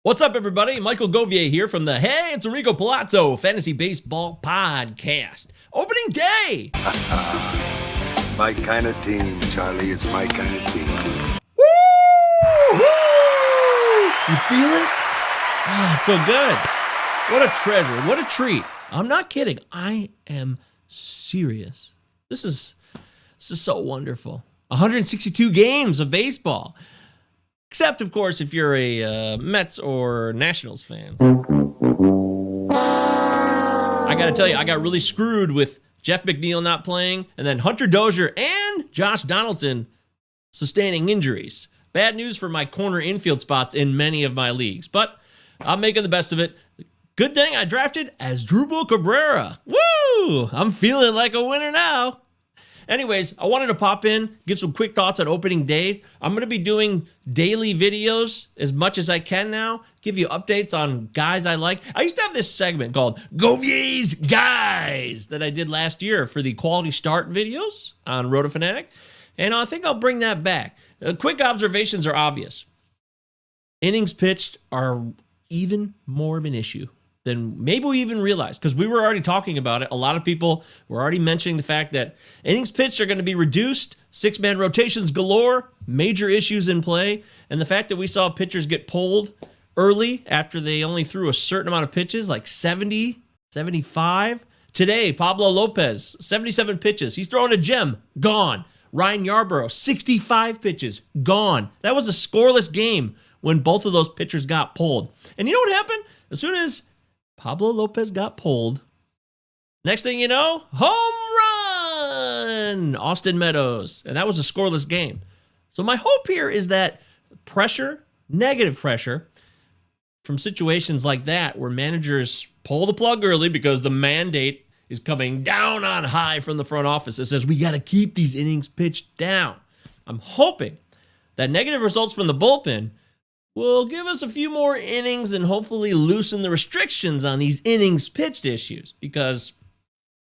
What's up, everybody? Michael Govier here from the Hey, it's Enrico Palazzo Fantasy Baseball Podcast. Opening day! My kind of team, Charlie. It's my kind of team. Woo! You feel it? Ah, it's so good. What a treasure. What a treat. I'm not kidding. I am serious. This is so wonderful. 162 games of baseball. Except, of course, if you're a Mets or Nationals fan. I got to tell you, I got really screwed with Jeff McNeil not playing, and then Hunter Dozier and Josh Donaldson sustaining injuries. Bad news for my corner infield spots in many of my leagues, but I'm making the best of it. Good thing I drafted Asdrubal Cabrera. Woo! I'm feeling like a winner now. Anyways, I wanted to pop in, give some quick thoughts on opening days. I'm going to be doing daily videos as much as I can now, give you updates on guys I like. I used to have this segment called Govier's Guys that I did last year for the Quality Start videos on RotoFanatic, and I think I'll bring that back. Quick observations are obvious. Innings pitched are even more of an issue than maybe we even realized, because we were already talking about it. A lot of people were already mentioning the fact that innings pitched are going to be reduced, six-man rotations galore, major issues in play, and the fact that we saw pitchers get pulled early after they only threw a certain amount of pitches, like 70, 75. Today, Pablo Lopez, 77 pitches. He's throwing a gem, gone. Ryan Yarbrough, 65 pitches, gone. That was a scoreless game when both of those pitchers got pulled. And you know what happened? As soon as Pablo Lopez got pulled, next thing you know, home run, Austin Meadows. And that was a scoreless game. So my hope here is that pressure, negative pressure, from situations like that where managers pull the plug early because the mandate is coming down on high from the front office that says we got to keep these innings pitched down. I'm hoping that negative results from the bullpen will give us a few more innings and hopefully loosen the restrictions on these innings pitched issues, because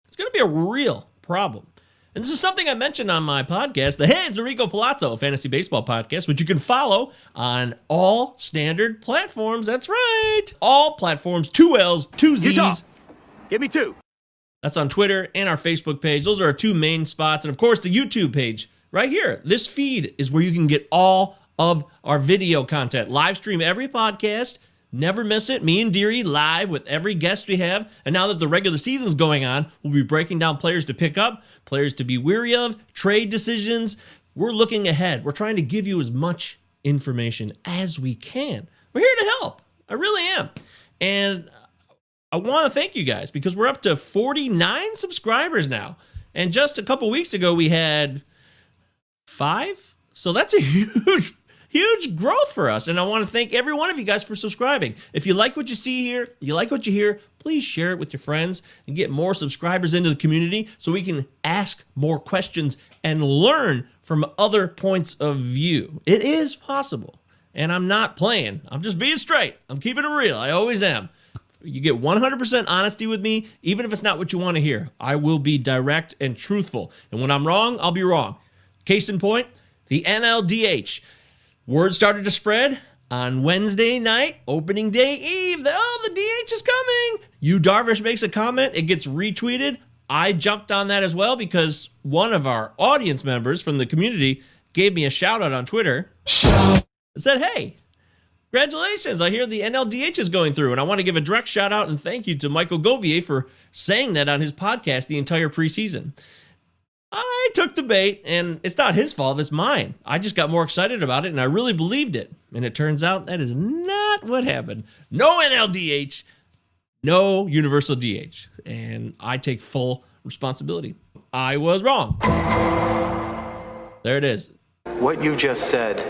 it's going to be a real problem. And this is something I mentioned on my podcast, the Hey, it's Enrico Palazzo Fantasy Baseball Podcast, which you can follow on all standard platforms. That's right. All platforms, 2 L's, 2 Z's. Utah, give me 2. That's on Twitter and our Facebook page. Those are our 2 main spots. And of course, the YouTube page right here. This feed is where you can get all of our video content. Live stream every podcast. Never miss it. Me and Deary live with every guest we have. And now that the regular season's going on, we'll be breaking down players to pick up, players to be weary of, trade decisions. We're looking ahead. We're trying to give you as much information as we can. We're here to help. I really am. And I want to thank you guys, because we're up to 49 subscribers now. And just a couple weeks ago, we had 5. So that's a huge growth for us. And I want to thank every one of you guys for subscribing. If you like what you see here, you like what you hear, please share it with your friends and get more subscribers into the community so we can ask more questions and learn from other points of view. It is possible. And I'm not playing. I'm just being straight. I'm keeping it real. I always am. You get 100% honesty with me, even if it's not what you want to hear. I will be direct and truthful. And when I'm wrong, I'll be wrong. Case in point, the NLDH. Word started to spread on Wednesday night, opening day eve. The DH is coming. Yu Darvish makes a comment. It gets retweeted. I jumped on that as well because one of our audience members from the community gave me a shout out on Twitter. And said, hey, congratulations. I hear the NLDH is going through. And I want to give a direct shout out and thank you to Michael Govier for saying that on his podcast the entire preseason. I took the bait, and it's not his fault, it's mine. I just got more excited about it, and I really believed it. And it turns out that is not what happened. No NLDH, no universal DH. And I take full responsibility. I was wrong. There it is. What you just said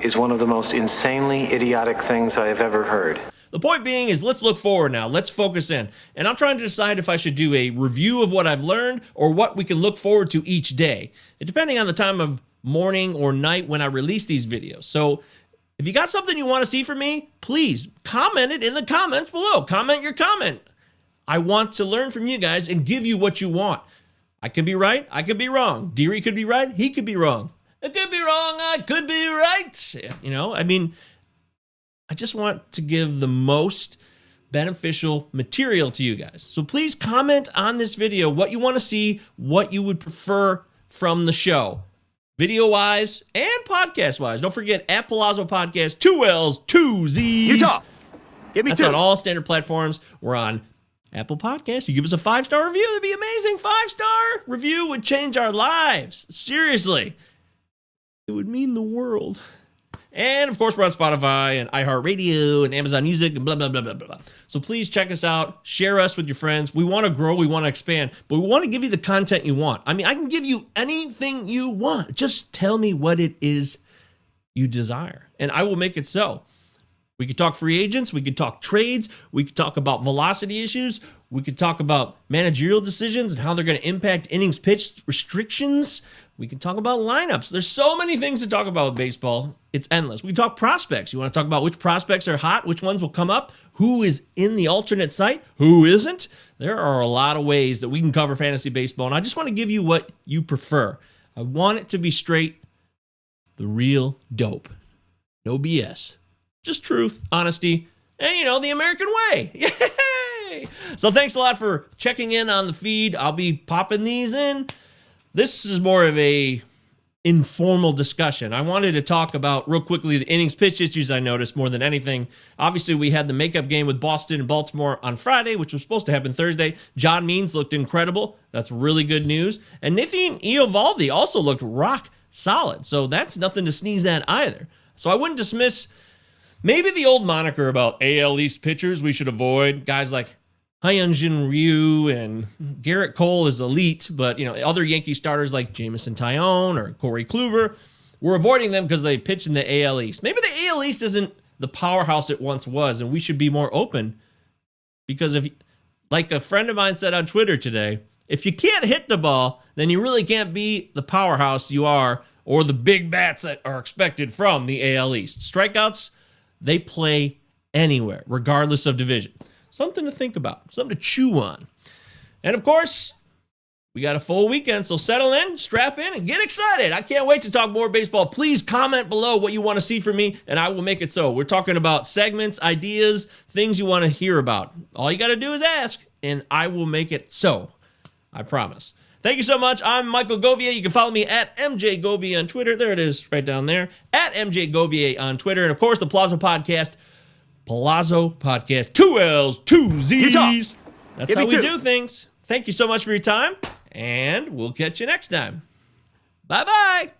is one of the most insanely idiotic things I have ever heard. The point being is, let's look forward now. Let's focus in. And I'm trying to decide if I should do a review of what I've learned or what we can look forward to each day, depending on the time of morning or night when I release these videos. So if you got something you want to see from me, please comment it in the comments below. Comment your comment. I want to learn from you guys and give you what you want. I could be right. I could be wrong. Deary could be right. He could be wrong. I could be wrong. I could be right. You know, I mean, I just want to give the most beneficial material to you guys. So please comment on this video what you want to see, what you would prefer from the show, video-wise and podcast-wise. Don't forget, at Palazzo Podcast, 2 L's, 2 Z's. Utah, give me That's 2. on all standard platforms. We're on Apple Podcasts. You give us a 5-star review, that'd be amazing. 5-star review would change our lives. Seriously. It would mean the world. And of course, we're on Spotify and iHeartRadio and Amazon Music and blah, blah, blah, blah, blah. So please check us out. Share us with your friends. We want to grow. We want to expand. But we want to give you the content you want. I mean, I can give you anything you want. Just tell me what it is you desire, and I will make it so. We could talk free agents. We could talk trades. We could talk about velocity issues. We could talk about managerial decisions and how they're going to impact innings pitched restrictions. We can talk about lineups. There's so many things to talk about with baseball. It's endless. We can talk prospects. You want to talk about which prospects are hot, which ones will come up, who is in the alternate site, who isn't. There are a lot of ways that we can cover fantasy baseball, and I just want to give you what you prefer. I want it to be straight, the real dope. No BS. Just truth, honesty, and, the American way. Yay! So thanks a lot for checking in on the feed. I'll be popping these in. This is more of a informal discussion. I wanted to talk about, real quickly, the innings pitch issues I noticed more than anything. Obviously, we had the makeup game with Boston and Baltimore on Friday, which was supposed to happen Thursday. John Means looked incredible. That's really good news. And Nathan Eovaldi also looked rock solid. So that's nothing to sneeze at either. So I wouldn't dismiss maybe the old moniker about AL East pitchers we should avoid. Guys like Hyunjin Ryu and Garrett Cole is elite, but other Yankee starters like Jameson Taillon or Corey Kluber, we're avoiding them because they pitch in the AL East. Maybe the AL East isn't the powerhouse it once was, and we should be more open. Because if, like a friend of mine said on Twitter today, if you can't hit the ball, then you really can't be the powerhouse you are or the big bats that are expected from the AL East. Strikeouts, they play anywhere, regardless of division. Something to think about, something to chew on. And of course, we got a full weekend, so settle in, strap in, and get excited. I can't wait to talk more baseball. Please comment below what you want to see from me, and I will make it so. We're talking about segments, ideas, things you want to hear about. All you got to do is ask, and I will make it so. I promise. Thank you so much. I'm Michael Govier. You can follow me at MJ Govier on Twitter. There it is, right down there. At MJ Govier on Twitter. And of course, the Palazzo Podcast. Palazzo Podcast. 2 L's, 2 Z's. Utah. That's how we do things. Thank you so much for your time, and we'll catch you next time. Bye-bye.